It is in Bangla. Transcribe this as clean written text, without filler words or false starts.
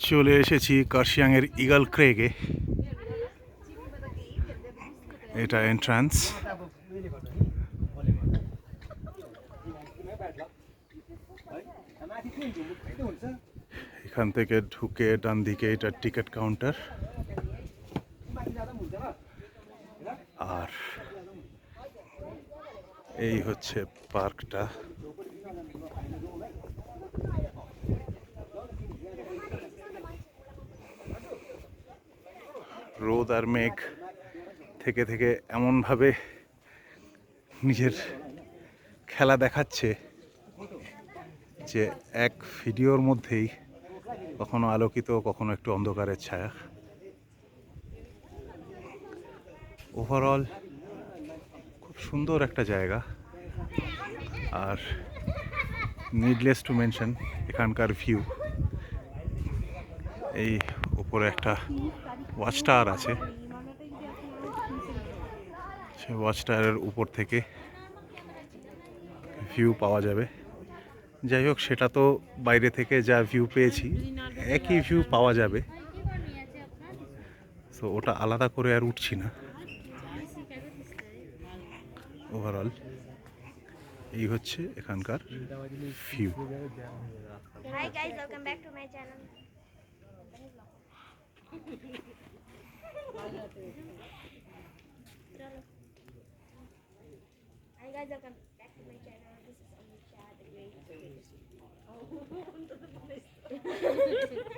চলে এসেছি কার্শিয়াংয়ের ইগল ক্রেগে। এটা এন্ট্রান্স। এখান থেকে ঢুকে ডান দিকে এটা টিকিট কাউন্টার, আর এই হচ্ছে পার্কটা। রোদ আর মেঘ থেকে থেকে এমনভাবে নিজের খেলা দেখাচ্ছে যে এক ভিডিওর মধ্যেই কখনো আলোকিত, কখনো একটু অন্ধকারের ছায়া। ওভারঅল খুব সুন্দর একটা জায়গা। আর নিডলেস টু মেনশন এখানকার ভিউ, এই উপরে একটা ওয়াচ টাওয়ার আছে, সেই ওয়াচ টাওয়ারের উপর থেকে ভিউ পাওয়া যাবে। যাই হোক, সেটা তো বাইরে থেকে যা ভিউ পেয়েছি একই ভিউ পাওয়া যাবে, তো ওটা আলাদা করে আর উঠছি না। ওভারঅল এই হচ্ছে এখানকার view. Hi guys, welcome back to my channel. Hi guys, welcome back to my channel. This is Amisha, the great.